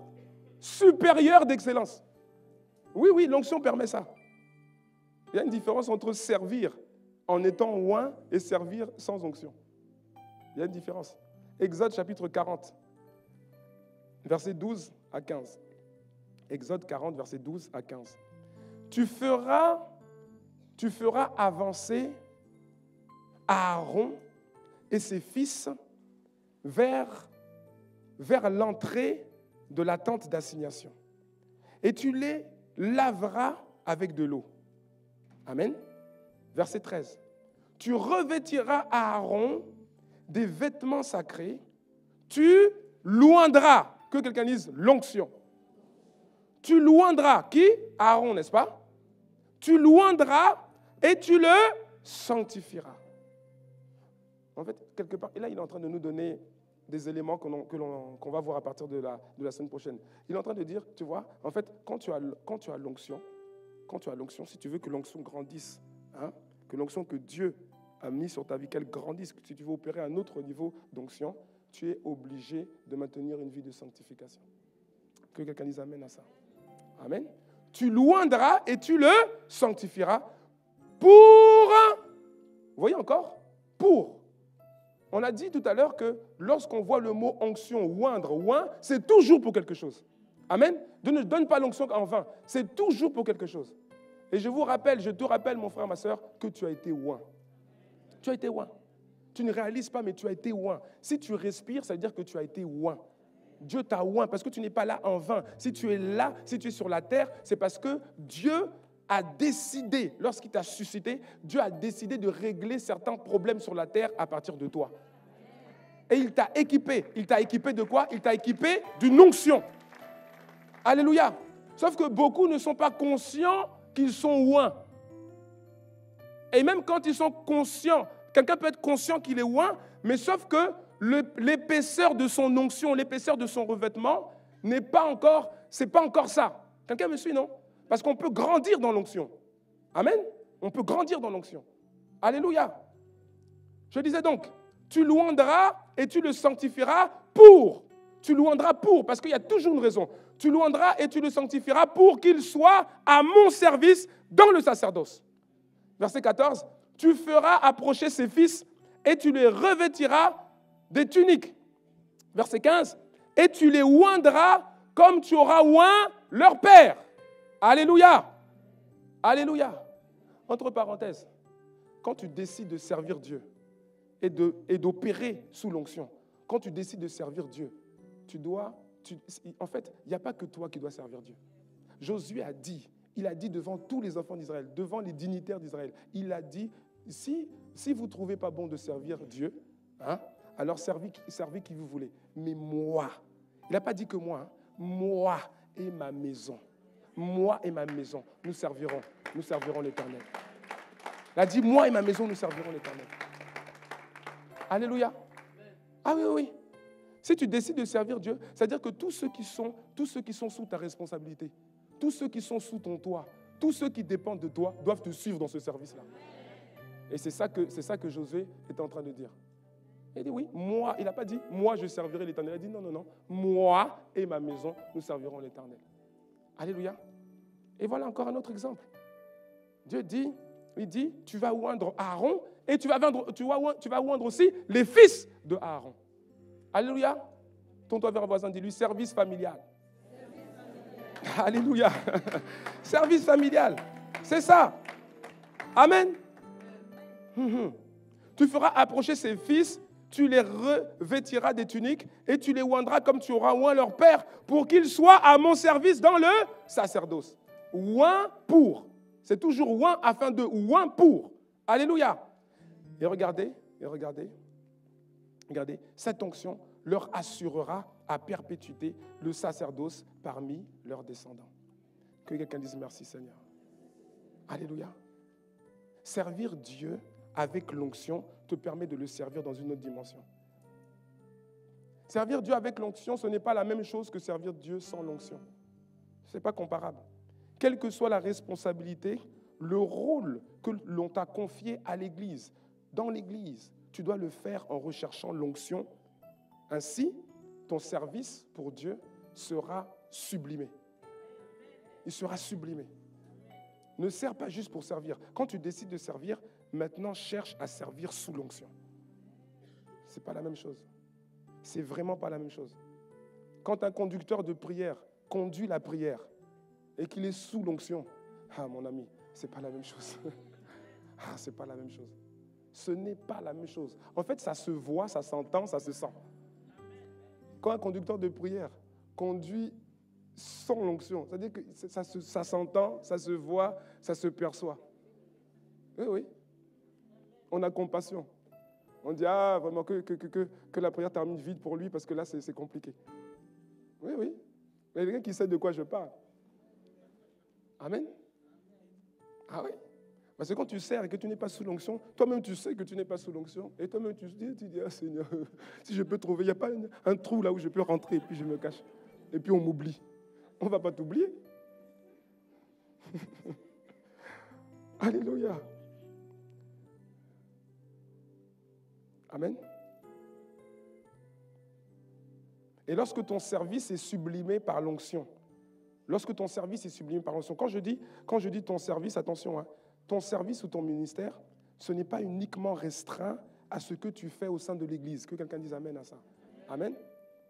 supérieur d'excellence. Oui, l'onction permet ça. Il y a une différence entre servir en étant oint et servir sans onction. Il y a une différence. Exode chapitre 40, versets 12 à 15. Exode 40, versets 12 à 15. Tu feras avancer Aaron et ses fils vers l'entrée de la tente d'assignation. Et tu les laveras avec de l'eau. Amen. Verset 13. Tu revêtiras Aaron des vêtements sacrés. Tu loindras. Que quelqu'un dise l'onction. Tu loindras. Qui? Aaron, n'est-ce pas? Tu loindras et tu le sanctifieras. En fait, quelque part, et là, il est en train de nous donner des éléments qu'on va voir à partir de la semaine prochaine. Il est en train de dire, tu vois, en fait, quand tu as l'onction, si tu veux que l'onction grandisse, que l'onction que Dieu a mis sur ta vie, qu'elle grandisse, que si tu veux opérer un autre niveau d'onction, tu es obligé de maintenir une vie de sanctification. Que quelqu'un dise amen à ça. Amen. Tu loindras et tu le sanctifieras pour... Vous voyez encore? Pour. On a dit tout à l'heure que lorsqu'on voit le mot onction, oindre, oint, c'est toujours pour quelque chose. Amen. Dieu ne donne pas l'onction en vain. C'est toujours pour quelque chose. Et je te rappelle, mon frère, ma soeur, que tu as été oint. Tu as été oint. Tu ne réalises pas, mais tu as été oint. Si tu respires, ça veut dire que tu as été oint. Dieu t'a oint parce que tu n'es pas là en vain. Si tu es là, si tu es sur la terre, c'est parce que Dieu a décidé, lorsqu'il t'a suscité, Dieu a décidé de régler certains problèmes sur la terre à partir de toi. Et il t'a équipé. Il t'a équipé de quoi? Il t'a équipé d'une onction. Alléluia. Sauf que beaucoup ne sont pas conscients qu'ils sont oints. Et même quand ils sont conscients, quelqu'un peut être conscient qu'il est oint, mais sauf que l'épaisseur de son onction, l'épaisseur de son revêtement c'est pas encore ça. Quelqu'un me suit, non? Parce qu'on peut grandir dans l'onction. Amen. On peut grandir dans l'onction. Alléluia. Je disais donc, tu loindras et tu le sanctifieras pour. Tu loindras pour, parce qu'il y a toujours une raison. Tu loindras et tu le sanctifieras pour qu'il soit à mon service dans le sacerdoce. Verset 14. Tu feras approcher ses fils et tu les revêtiras des tuniques. Verset 15. Et tu les oindras comme tu auras oint leur père. Alléluia. Alléluia. Entre parenthèses, quand tu décides de servir Dieu et d'opérer sous l'onction, quand tu décides de servir Dieu, en fait, il n'y a pas que toi qui dois servir Dieu. Josué il a dit devant tous les enfants d'Israël, devant les dignitaires d'Israël, il a dit, si vous ne trouvez pas bon de servir Dieu, alors servez qui vous voulez. Mais moi, il n'a pas dit que moi et ma maison, nous servirons l'Éternel. Il a dit, moi et ma maison, nous servirons l'Éternel. Alléluia. Ah oui. Si tu décides de servir Dieu, c'est-à-dire que tous ceux qui sont sous ta responsabilité, tous ceux qui sont sous ton toit, tous ceux qui dépendent de toi, doivent te suivre dans ce service-là. Et c'est ça que Josué est en train de dire. Il dit oui, il n'a pas dit, moi je servirai l'Éternel. Il a dit non, moi et ma maison, nous servirons l'Éternel. Alléluia. Et voilà encore un autre exemple. Dieu dit, tu vas oindre Aaron et tu vas oindre aussi les fils de Aaron. Alléluia. Tourne-toi vers un voisin, dis-lui service familial. Alléluia. Service familial. C'est ça. Amen. Tu feras approcher ses fils, tu les revêtiras des tuniques et tu les oindras comme tu auras oint leur père pour qu'ils soient à mon service dans le sacerdoce. Oint pour. C'est toujours oint afin de oint pour. Alléluia. Et regardez, cette onction leur assurera à perpétuité le sacerdoce parmi leurs descendants. Que quelqu'un dise merci Seigneur. Alléluia. Servir Dieu avec l'onction te permet de le servir dans une autre dimension. Servir Dieu avec l'onction, ce n'est pas la même chose que servir Dieu sans l'onction. Ce n'est pas comparable. Quelle que soit la responsabilité, le rôle que l'on t'a confié à l'Église, dans l'Église, tu dois le faire en recherchant l'onction. Ainsi, ton service pour Dieu sera sublimé. Il sera sublimé. Ne sers pas juste pour servir. Quand tu décides de servir, maintenant cherche à servir sous l'onction. Ce n'est pas la même chose. C'est vraiment pas la même chose. Quand un conducteur de prière conduit la prière et qu'il est sous l'onction, ah mon ami, c'est pas la même chose. Ah, c'est pas la même chose. Ce n'est pas la même chose. En fait, ça se voit, ça s'entend, ça se sent. Quand un conducteur de prière conduit sans l'onction, c'est-à-dire que ça s'entend, ça se voit, ça se perçoit. Oui, oui. On a compassion. On dit, ah, vraiment, que la prière termine vite pour lui, parce que là, c'est compliqué. Oui, oui. Il y a quelqu'un qui sait de quoi je parle. Amen. Ah oui. Parce que quand tu sers et que tu n'es pas sous l'onction, toi-même tu sais que tu n'es pas sous l'onction, et toi-même tu dis, ah Seigneur, si je peux trouver, il n'y a pas un trou là où je peux rentrer, et puis je me cache. Et puis on m'oublie. On ne va pas t'oublier. Alléluia. Amen. Et lorsque ton service est sublimé par l'onction, quand je dis ton service, attention, hein, ton service ou ton ministère, ce n'est pas uniquement restreint à ce que tu fais au sein de l'Église. Que quelqu'un dise Amen à ça. Amen.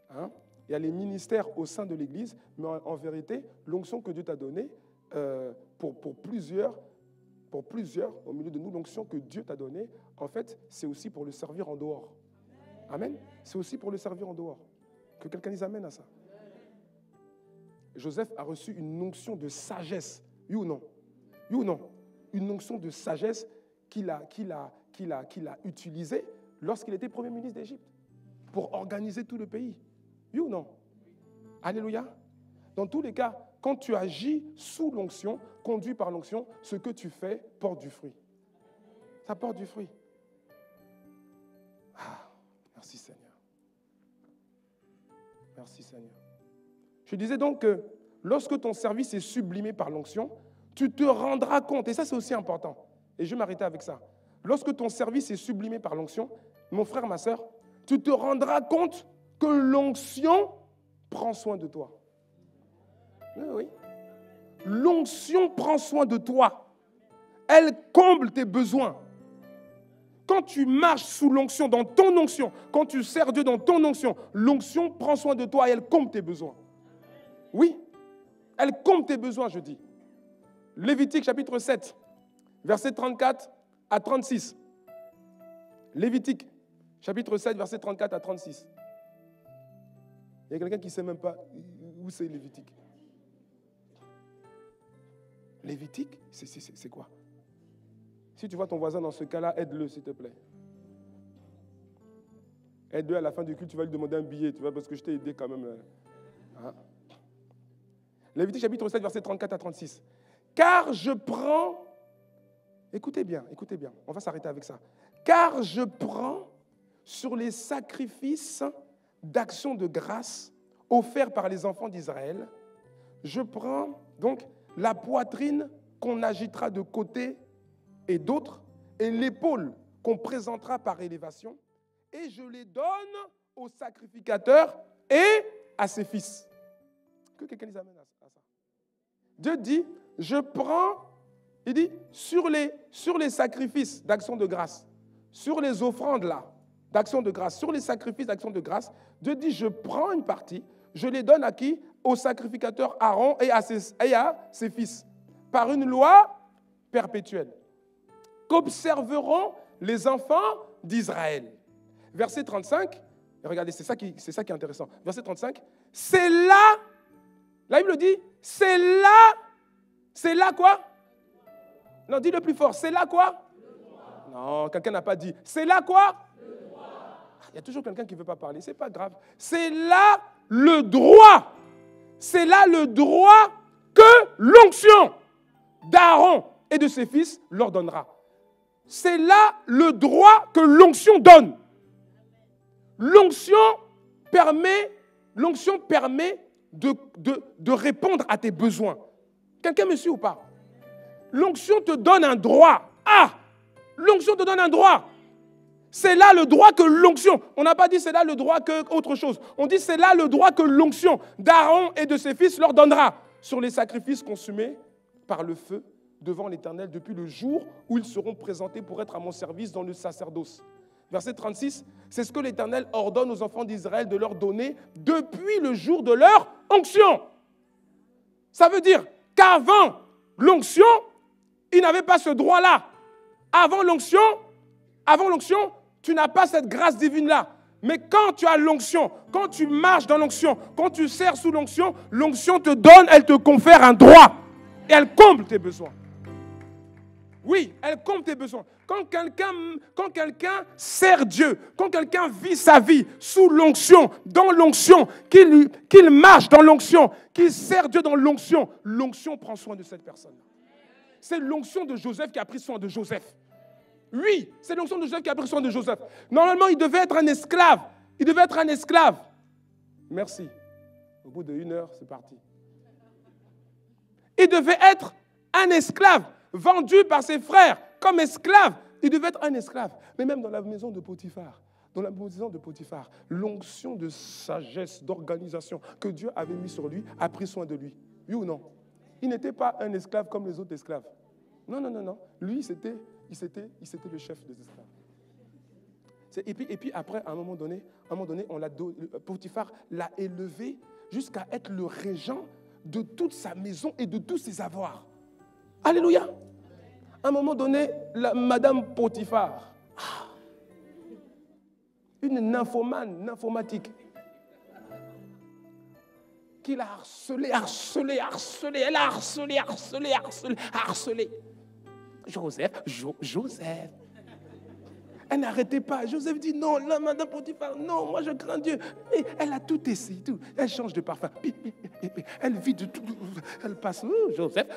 Hein? Il y a les ministères au sein de l'Église, mais en vérité, l'onction que Dieu t'a donnée, pour plusieurs, au milieu de nous, l'onction que Dieu t'a donnée, en fait, c'est aussi pour le servir en dehors. Amen. C'est aussi pour le servir en dehors. Que quelqu'un dise Amen à ça. Joseph a reçu une onction de sagesse. Oui ou non? Oui ou non? Une onction de sagesse qu'il a utilisée lorsqu'il était Premier ministre d'Égypte pour organiser tout le pays. Oui ou non? Alléluia. Dans tous les cas, quand tu agis sous l'onction, conduit par l'onction, ce que tu fais porte du fruit. Ça porte du fruit. Ah, merci Seigneur. Merci Seigneur. Je disais donc que lorsque ton service est sublimé par l'onction, tu te rendras compte, et ça c'est aussi important, et je vais m'arrêter avec ça. Lorsque ton service est sublimé par l'onction, mon frère, ma soeur, tu te rendras compte que l'onction prend soin de toi. Oui, oui. L'onction prend soin de toi. Elle comble tes besoins. Quand tu marches sous l'onction, dans ton onction, quand tu sers Dieu dans ton onction, l'onction prend soin de toi et elle comble tes besoins. Oui, elle comble tes besoins, je dis. Lévitique chapitre 7, versets 34 à 36. Lévitique chapitre 7, versets 34 à 36. Il y a quelqu'un qui ne sait même pas où c'est Lévitique. Lévitique, c'est quoi? Si tu vois ton voisin dans ce cas-là, aide-le, s'il te plaît. Aide-le à la fin du culte, tu vas lui demander un billet, tu vois, parce que je t'ai aidé quand même. Hein? Lévitique chapitre 7, versets 34 à 36. Car je prends, écoutez bien, on va s'arrêter avec ça. Car je prends sur les sacrifices d'action de grâce offerts par les enfants d'Israël, je prends donc la poitrine qu'on agitera de côté et d'autre, et l'épaule qu'on présentera par élévation, et je les donne au sacrificateur et à ses fils. Que quelqu'un dise Amen à ça. Dieu dit, je prends, il dit, sur les sacrifices d'action de grâce, sur les offrandes là, d'action de grâce, sur les sacrifices d'action de grâce, Dieu dit, je prends une partie, je les donne à qui? Au sacrificateur Aaron et à ses fils, par une loi perpétuelle, qu'observeront les enfants d'Israël. Verset 35, regardez, c'est ça qui est intéressant. Verset 35, c'est là, la Bible dit, c'est là quoi? Non, dis le plus fort, c'est là quoi? Non, quelqu'un n'a pas dit, c'est là quoi? Il y a toujours quelqu'un qui ne veut pas parler, ce n'est pas grave. C'est là le droit. C'est là le droit que l'onction d'Aaron et de ses fils leur donnera. C'est là le droit que l'onction donne. L'onction permet de répondre à tes besoins. Quelqu'un me suit ou pas? L'onction te donne un droit. Ah! L'onction te donne un droit. C'est là le droit que l'onction. On n'a pas dit c'est là le droit que autre chose. On dit c'est là le droit que l'onction d'Aaron et de ses fils leur donnera sur les sacrifices consumés par le feu devant l'Éternel depuis le jour où ils seront présentés pour être à mon service dans le sacerdoce. Verset 36, c'est ce que l'Éternel ordonne aux enfants d'Israël de leur donner depuis le jour de leur onction. Ça veut dire qu'avant l'onction, ils n'avaient pas ce droit-là. Avant l'onction, tu n'as pas cette grâce divine-là. Mais quand tu as l'onction, quand tu marches dans l'onction, quand tu sers sous l'onction te donne, elle te confère un droit. Et elle comble tes besoins. Oui, elle comble tes besoins. Quand quelqu'un sert Dieu, quand quelqu'un vit sa vie sous l'onction, dans l'onction, qu'il marche dans l'onction, qu'il sert Dieu dans l'onction, l'onction prend soin de cette personne. C'est l'onction de Joseph qui a pris soin de Joseph. Oui, c'est l'onction de Joseph qui a pris soin de Joseph. Normalement, il devait être un esclave. Il devait être un esclave. Merci. Au bout d'1 heure, c'est parti. Il devait être un esclave, vendu par ses frères comme esclave. Il devait être un esclave. Mais même dans la maison de Potiphar, l'onction de sagesse, d'organisation que Dieu avait mis sur lui a pris soin de lui. Oui ou non? Il n'était pas un esclave comme les autres esclaves. Non. Lui, c'était le chef des esclaves. Et puis après, à un moment donné, Potiphar l'a élevé jusqu'à être le régent de toute sa maison et de tous ses avoirs. Alléluia. À un moment donné, Madame Potiphar, une nymphomatique, qu'il a harcelé. Elle a harcelé. Joseph. Elle n'arrêtait pas. Joseph dit non, là, Madame Potiphar, non, moi je crains Dieu. Et elle a tout essayé, tout. Elle change de parfum. Elle vit de tout. Elle passe, Joseph.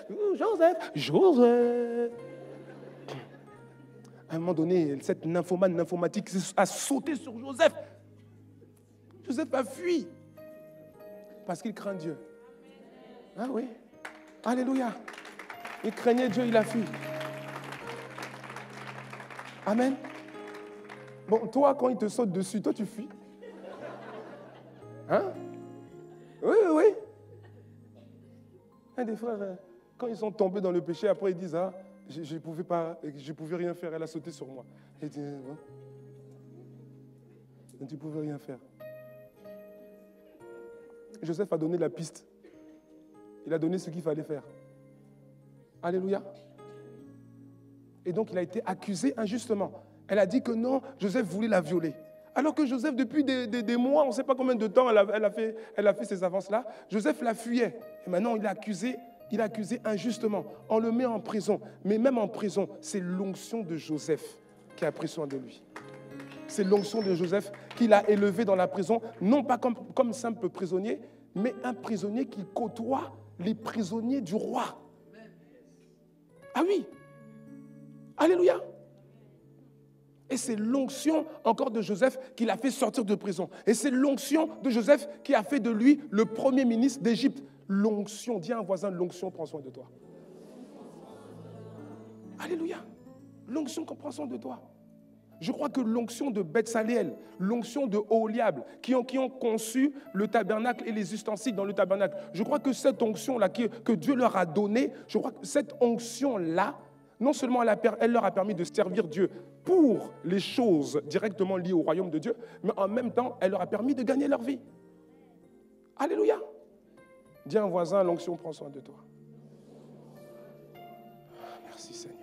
À un moment donné, cette nymphomatique a sauté sur Joseph. Joseph a fui. Parce qu'il craint Dieu. Ah oui. Alléluia. Il craignait Dieu, il a fui. Amen. Bon, toi, quand il te saute dessus, toi, tu fuis. Hein? Oui. Un des frères, quand ils sont tombés dans le péché, après, ils disent, je ne pouvais rien faire, elle a sauté sur moi. Il dit, tu ne pouvais rien faire. Joseph a donné la piste. Il a donné ce qu'il fallait faire. Alléluia. Et donc, il a été accusé injustement. Elle a dit que non, Joseph voulait la violer. Alors que Joseph, depuis des mois, on ne sait pas combien de temps elle a fait ces avances-là, Joseph la fuyait. Et maintenant, il est accusé injustement. On le met en prison. Mais même en prison, c'est l'onction de Joseph qui a pris soin de lui. C'est l'onction de Joseph qui l'a élevé dans la prison, non pas comme simple prisonnier, mais un prisonnier qui côtoie les prisonniers du roi. Ah oui. Alléluia. Et c'est l'onction encore de Joseph qui l'a fait sortir de prison. Et c'est l'onction de Joseph qui a fait de lui le premier ministre d'Égypte. L'onction, dis à un voisin, l'onction prend soin de toi. Alléluia. L'onction prend soin de toi. Je crois que l'onction de Betsaleel, l'onction de Oholiab, qui ont conçu le tabernacle et les ustensiles dans le tabernacle, je crois que cette onction-là que Dieu leur a donnée, je crois que cette onction-là, non seulement elle leur a permis de servir Dieu pour les choses directement liées au royaume de Dieu, mais en même temps, elle leur a permis de gagner leur vie. Alléluia. Dis à un voisin, l'onction prend soin de toi. Merci Seigneur.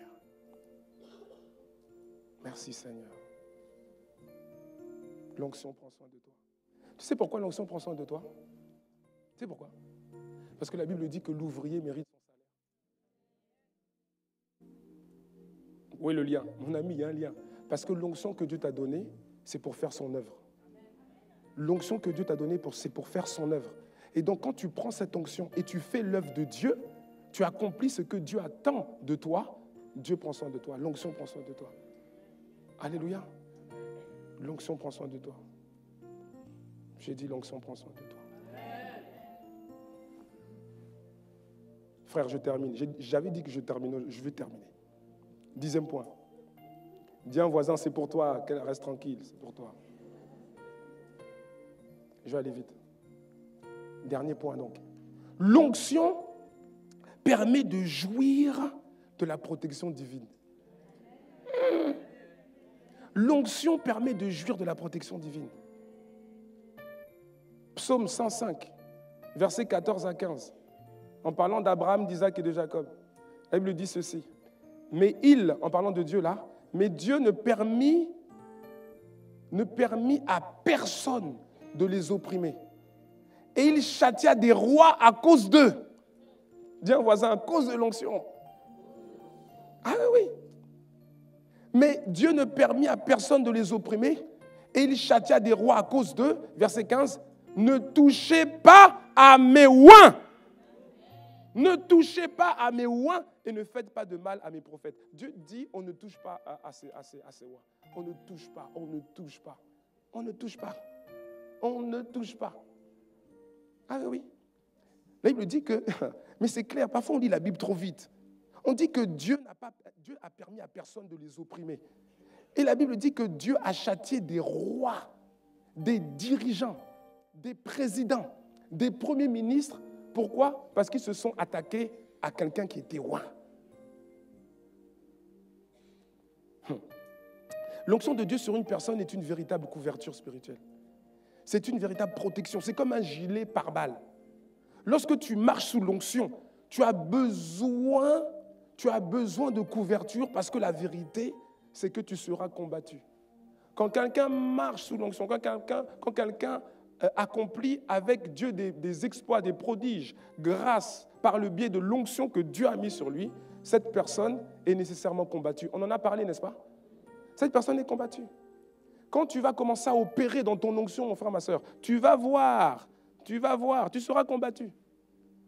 Merci Seigneur. L'onction prend soin de toi. Tu sais pourquoi l'onction prend soin de toi? Tu sais pourquoi? Parce que la Bible dit que l'ouvrier mérite son salaire. Où est le lien? Mon ami, il y a un lien. Parce que l'onction que Dieu t'a donnée, c'est pour faire son œuvre. L'onction que Dieu t'a donnée, c'est pour faire son œuvre. Et donc, quand tu prends cette onction et tu fais l'œuvre de Dieu, tu accomplis ce que Dieu attend de toi. Dieu prend soin de toi. L'onction prend soin de toi. Alléluia. L'onction prend soin de toi. J'ai dit l'onction prend soin de toi. Frère, je termine. J'avais dit que je termine. Je vais terminer. 10e point. Dis à un voisin, c'est pour toi. Qu'elle reste tranquille, c'est pour toi. Je vais aller vite. Dernier point donc. L'onction permet de jouir de la protection divine. L'onction permet de jouir de la protection divine. Psaume 105, versets 14 à 15. En parlant d'Abraham, d'Isaac et de Jacob. La Bible dit ceci. Mais il, en parlant de Dieu là, mais Dieu ne permit à personne de les opprimer. Et il châtia des rois à cause d'eux. Dis à un voisin, à cause de l'onction. Ah oui. Mais Dieu ne permit à personne de les opprimer. Et il châtia des rois à cause d'eux. Verset 15. Ne touchez pas à mes oins. Ne touchez pas à mes oins et ne faites pas de mal à mes prophètes. Dieu dit, on ne touche pas à ces oins. On ne touche pas, on ne touche pas. On ne touche pas. On ne touche pas. Ah oui. La Bible dit que, mais c'est clair, parfois on lit la Bible trop vite. On dit que Dieu a permis à personne de les opprimer. Et la Bible dit que Dieu a châtié des rois, des dirigeants, des présidents, des premiers ministres. Pourquoi? Parce qu'ils se sont attaqués à quelqu'un qui était roi. L'onction de Dieu sur une personne est une véritable couverture spirituelle. C'est une véritable protection. C'est comme un gilet pare-balles. Lorsque tu marches sous l'onction, tu as besoin de couverture parce que la vérité, c'est que tu seras combattu. Quand quelqu'un marche sous l'onction, quand quelqu'un accomplit avec Dieu des exploits, des prodiges, grâce par le biais de l'onction que Dieu a mis sur lui, cette personne est nécessairement combattue. On en a parlé, n'est-ce pas? Cette personne est combattue. Quand tu vas commencer à opérer dans ton onction, mon frère, ma soeur, tu vas voir, tu seras combattu.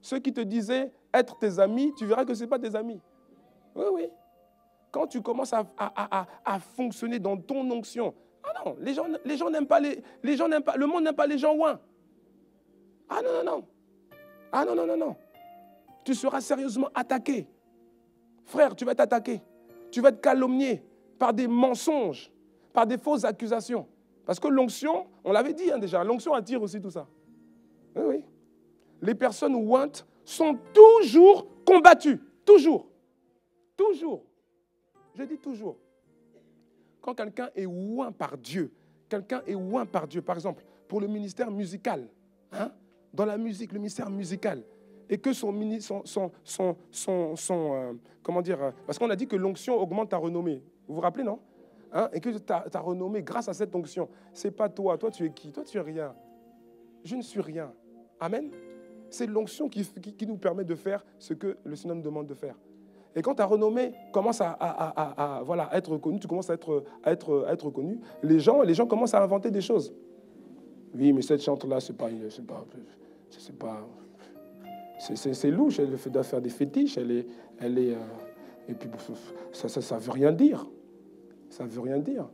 Ceux qui te disaient être tes amis, tu verras que ce n'est pas tes amis. Oui. Quand tu commences à fonctionner dans ton onction, ah non, les gens n'aiment pas le monde n'aime pas les gens ouins. Ah non. Ah non. Tu seras sérieusement attaqué. Frère, tu vas être attaqué. Tu vas être calomnié par des mensonges, par des fausses accusations. Parce que l'onction, on l'avait dit déjà, l'onction attire aussi tout ça. Oui. Les personnes ouintes sont toujours combattues. Toujours. Je dis toujours. Quand quelqu'un est oint par Dieu, par exemple, pour le ministère musical, dans la musique, le ministère musical, et que parce qu'on a dit que l'onction augmente ta renommée. Vous vous rappelez, non? Et que ta renommée, grâce à cette onction, c'est pas toi. Toi, tu es qui? Toi, tu es rien. Je ne suis rien. Amen. C'est l'onction qui nous permet de faire ce que le Seigneur nous demande de faire. Et quand ta renommée commence à être reconnue, tu commences à être reconnu, les gens commencent à inventer des choses. Oui, mais cette chante-là, c'est louche, elle doit faire des fétiches, et puis ça veut rien dire. Ça veut rien dire.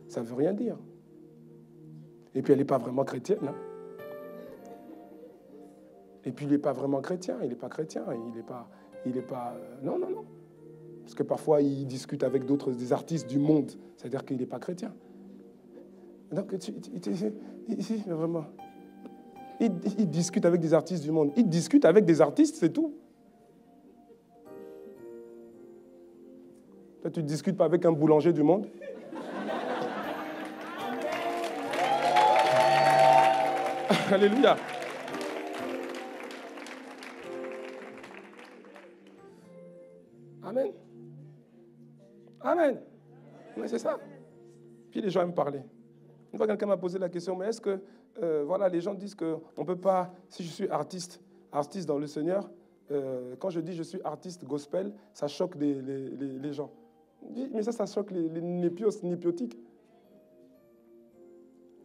Ça veut rien dire. Et puis elle n'est pas vraiment chrétienne. Et puis il n'est pas vraiment chrétien, il n'est pas chrétien, il n'est pas. Non. Parce que parfois il discute avec des artistes du monde, c'est-à-dire qu'il n'est pas chrétien. Donc vraiment, il discute avec des artistes du monde. Il discute avec des artistes, c'est tout. Toi, tu ne discutes pas avec un boulanger du monde. Alléluia. Amen. Mais c'est ça. Puis les gens aiment parler. Une fois, quelqu'un m'a posé la question, mais est-ce que, les gens disent qu'on ne peut pas, si je suis artiste dans le Seigneur, quand je dis je suis artiste gospel, ça choque les gens. Mais ça choque les népiotiques.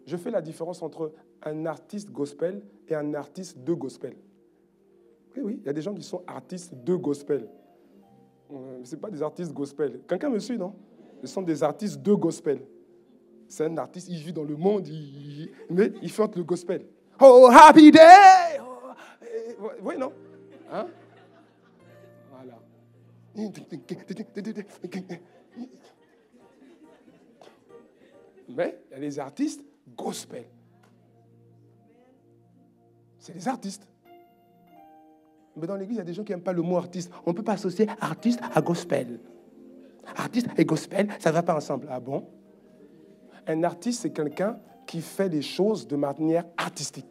Je fais la différence entre un artiste gospel et un artiste de gospel. Oui, oui, il y a des gens qui sont artistes de gospel. Ce n'est pas des artistes gospel. Quelqu'un me suit, non? Ce sont des artistes de gospel. C'est un artiste, il vit dans le monde, mais il chante le gospel. Oh, happy day! Oui, non? Hein? Voilà. Mais il y a les artistes gospel. C'est des artistes. Mais dans l'église, il y a des gens qui n'aiment pas le mot artiste. On ne peut pas associer artiste à gospel. Artiste et gospel, ça ne va pas ensemble. Ah bon? Un artiste, c'est quelqu'un qui fait des choses de manière artistique,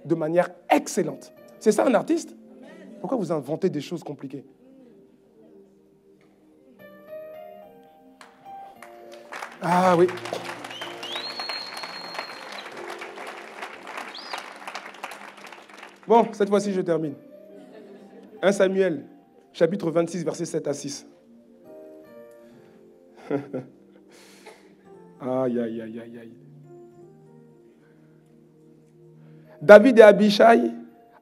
de manière excellente. C'est ça un artiste? Pourquoi vous inventez des choses compliquées? Ah oui. Bon, cette fois-ci, je termine. 1 Samuel, chapitre 26, versets 7 à 6. Aïe, aïe, aïe, aïe, aïe. David et Abishai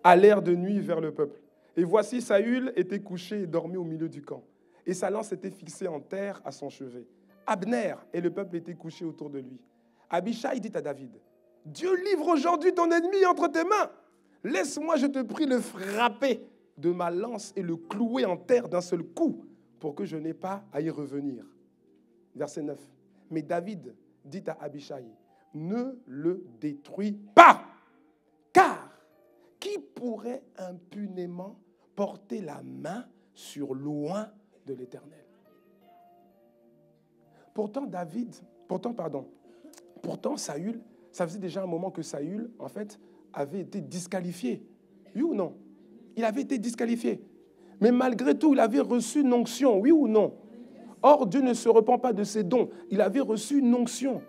allèrent de nuit vers le peuple. Et voici, Saül était couché et dormait au milieu du camp. Et sa lance était fixée en terre à son chevet. Abner et le peuple étaient couchés autour de lui. Abishai dit à David, « Dieu livre aujourd'hui ton ennemi entre tes mains. Laisse-moi, je te prie, le frapper de ma lance et le clouer en terre d'un seul coup pour que je n'ai pas à y revenir. » Verset 9. Mais David dit à Abishai, « Ne le détruis pas, car qui pourrait impunément porter la main sur l'oint de l'Éternel? » Pourtant, Saül, ça faisait déjà un moment que Saül, en fait, avait été disqualifié. Oui ou non? Il avait été disqualifié. Mais malgré tout, il avait reçu une onction, oui ou non? Or, Dieu ne se repent pas de ses dons. Il avait reçu une onction.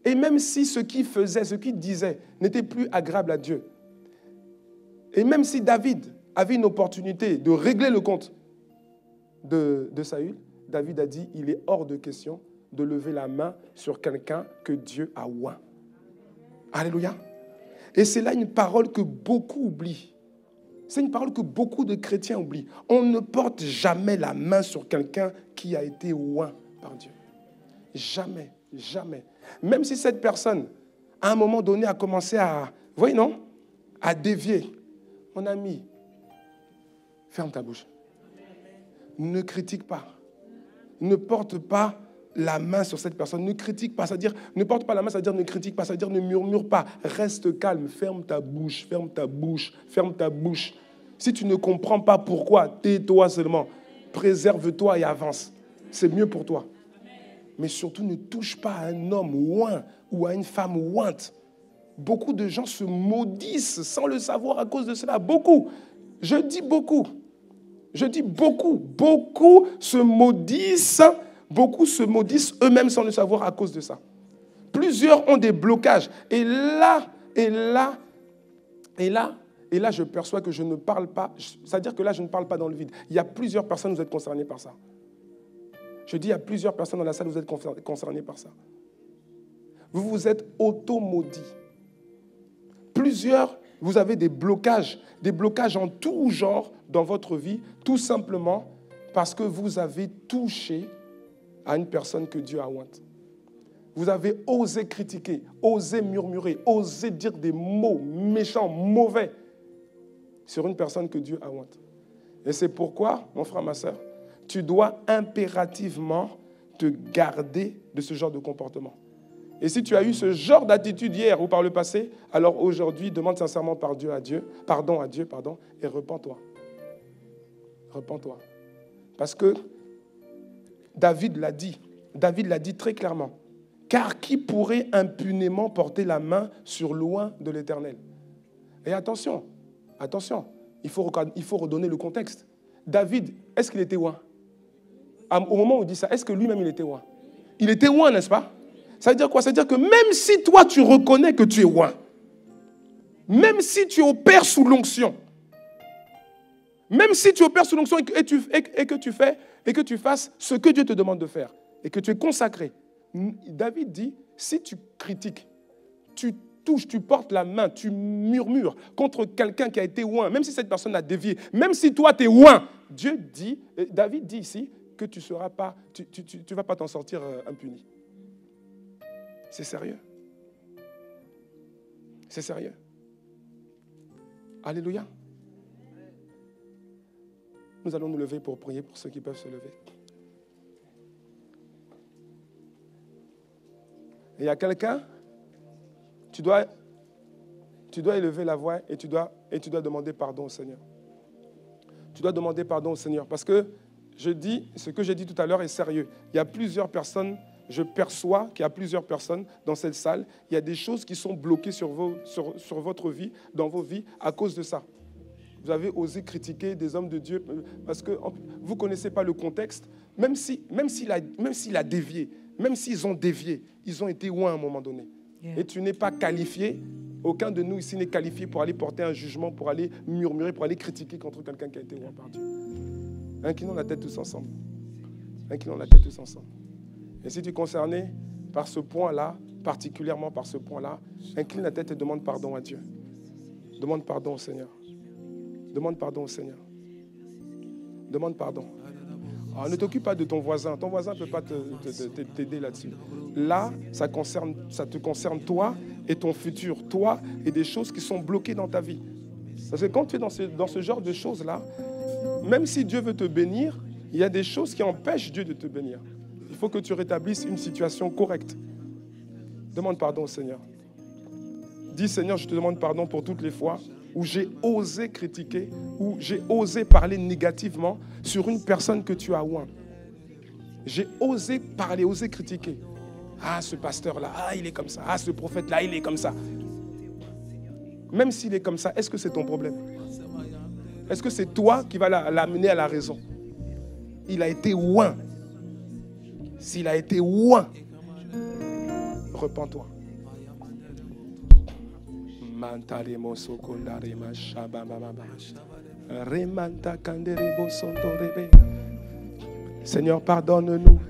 Et même si ce qu'il faisait, ce qu'il disait, n'était plus agréable à Dieu, et même si David avait une opportunité de régler le compte de Saül, David a dit, il est hors de question de lever la main sur quelqu'un que Dieu a oint. Alléluia. Et c'est là une parole que beaucoup oublient. C'est une parole que beaucoup de chrétiens oublient. On ne porte jamais la main sur quelqu'un qui a été oint par Dieu. Jamais, jamais. Même si cette personne, à un moment donné, a commencé à, vous voyez, non? À dévier. Mon ami, ferme ta bouche. Ne critique pas. Ne porte pas la main sur cette personne. Ne critique pas, c'est-à-dire, ne porte pas la main, c'est-à-dire ne critique pas, c'est-à-dire ne murmure pas. Reste calme, ferme ta bouche, ferme ta bouche, ferme ta bouche. Si tu ne comprends pas pourquoi, tais-toi seulement. Préserve-toi et avance. C'est mieux pour toi. Mais surtout, ne touche pas à un homme oint ou à une femme ointe. Beaucoup de gens se maudissent sans le savoir à cause de cela. Beaucoup. Je dis beaucoup. Je dis beaucoup. Beaucoup se maudissent eux-mêmes sans le savoir à cause de ça. Plusieurs ont des blocages. Et là, je perçois que je ne parle pas. C'est-à-dire que là, je ne parle pas dans le vide. Il y a plusieurs personnes, vous êtes concernées par ça. Je dis, il y a plusieurs personnes dans la salle, vous êtes concernées par ça. Vous vous êtes auto-maudits. Plusieurs, vous avez des blocages en tout genre dans votre vie, tout simplement parce que vous avez touché à une personne que Dieu a ointe. Vous avez osé critiquer, osé murmurer, osé dire des mots méchants, mauvais sur une personne que Dieu a ointe. Et c'est pourquoi, mon frère, ma soeur, tu dois impérativement te garder de ce genre de comportement. Et si tu as eu ce genre d'attitude hier ou par le passé, alors aujourd'hui, demande sincèrement pardon à Dieu, et repens-toi. Repens-toi. Parce que David l'a dit très clairement. Car qui pourrait impunément porter la main sur l'oint de l'Éternel? Et attention, il faut redonner le contexte. David, est-ce qu'il était oint? Au moment où il dit ça, est-ce que lui-même il était oint? Il était oint, n'est-ce pas? Ça veut dire quoi? Ça veut dire que même si toi tu reconnais que tu es oint, même si tu opères sous l'onction, même si tu opères sous l'onction et que tu fasses ce que Dieu te demande de faire et que tu es consacré, David dit, si tu critiques, tu touches, tu portes la main, tu murmures contre quelqu'un qui a été oint, même si cette personne a dévié, même si toi tu es oint, Dieu dit, David dit ici que tu ne vas pas t'en sortir impuni. C'est sérieux. C'est sérieux. Alléluia. Nous allons nous lever pour prier pour ceux qui peuvent se lever. Et il y a quelqu'un, tu dois élever la voix et tu dois demander pardon au Seigneur. Tu dois demander pardon au Seigneur parce que ce que j'ai dit tout à l'heure est sérieux. Il y a plusieurs personnes, je perçois qu'il y a plusieurs personnes dans cette salle. Il y a des choses qui sont bloquées sur votre vie, dans vos vies, à cause de ça. Vous avez osé critiquer des hommes de Dieu parce que vous ne connaissez pas le contexte. Même s'il a dévié, même s'ils ont dévié, ils ont été loin à un moment donné. Yeah. Et tu n'es pas qualifié, aucun de nous ici n'est qualifié pour aller porter un jugement, pour aller murmurer, pour aller critiquer contre quelqu'un qui a été loin par Dieu. Inclinons la tête tous ensemble. Inclinons la tête tous ensemble. Et si tu es concerné par ce point-là, particulièrement par ce point-là, incline la tête et demande pardon à Dieu. Demande pardon au Seigneur. Demande pardon au Seigneur. Demande pardon. Alors, ne t'occupe pas de ton voisin. Ton voisin ne peut pas t'aider là-dessus. Là, ça te concerne toi et ton futur. Toi et des choses qui sont bloquées dans ta vie. Parce que quand tu es dans ce genre de choses-là, même si Dieu veut te bénir, il y a des choses qui empêchent Dieu de te bénir. Il faut que tu rétablisses une situation correcte. Demande pardon au Seigneur. Dis, Seigneur, je te demande pardon pour toutes les fois où j'ai osé critiquer, où j'ai osé parler négativement sur une personne que tu as oint. J'ai osé parler, osé critiquer. Ah, ce pasteur-là, ah, il est comme ça. Ah, ce prophète-là, il est comme ça. Même s'il est comme ça, est-ce que c'est ton problème? Est-ce que c'est toi qui vas l'amener à la raison? Il a été oint. S'il a été oint, repens-toi. Seigneur, pardonne-nous.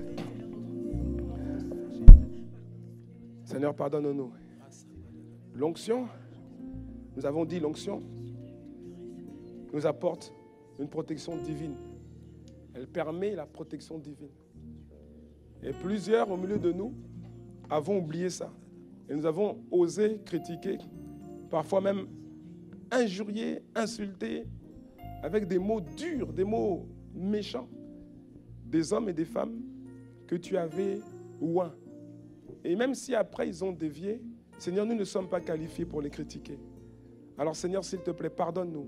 Seigneur, pardonne-nous. L'onction, nous avons dit l'onction, nous apporte une protection divine. Elle permet la protection divine. Et plusieurs au milieu de nous avons oublié ça. Et nous avons osé critiquer, parfois même injurier, insulter, avec des mots durs, des mots méchants, des hommes et des femmes que tu avais oints. Et même si après ils ont dévié, Seigneur, nous ne sommes pas qualifiés pour les critiquer. Alors Seigneur, s'il te plaît, pardonne-nous.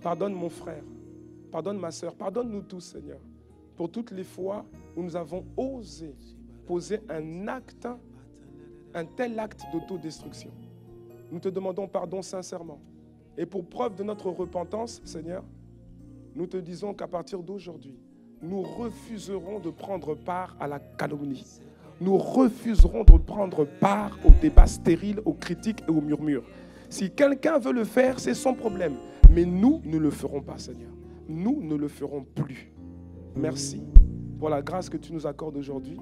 Pardonne mon frère, pardonne ma soeur, pardonne-nous tous, Seigneur, pour toutes les fois où nous avons osé poser un tel acte d'autodestruction. Nous te demandons pardon sincèrement. Et pour preuve de notre repentance, Seigneur, nous te disons qu'à partir d'aujourd'hui, nous refuserons de prendre part à la calomnie. Nous refuserons de prendre part aux débats stériles, aux critiques et aux murmures. Si quelqu'un veut le faire, c'est son problème. Mais nous ne le ferons pas, Seigneur. Nous ne le ferons plus. Merci pour la grâce que tu nous accordes aujourd'hui,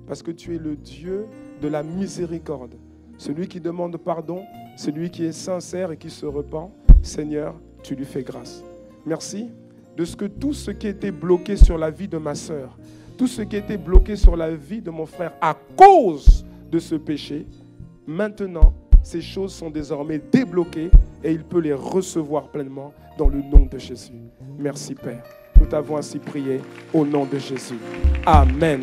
parce que tu es le Dieu de la miséricorde. Celui qui demande pardon, celui qui est sincère et qui se repent, Seigneur, tu lui fais grâce. Merci de ce que tout ce qui était bloqué sur la vie de ma sœur, tout ce qui était bloqué sur la vie de mon frère à cause de ce péché, maintenant, ces choses sont désormais débloquées et il peut les recevoir pleinement dans le nom de Jésus. Merci Père. Nous t'avons ainsi prié au nom de Jésus. Amen.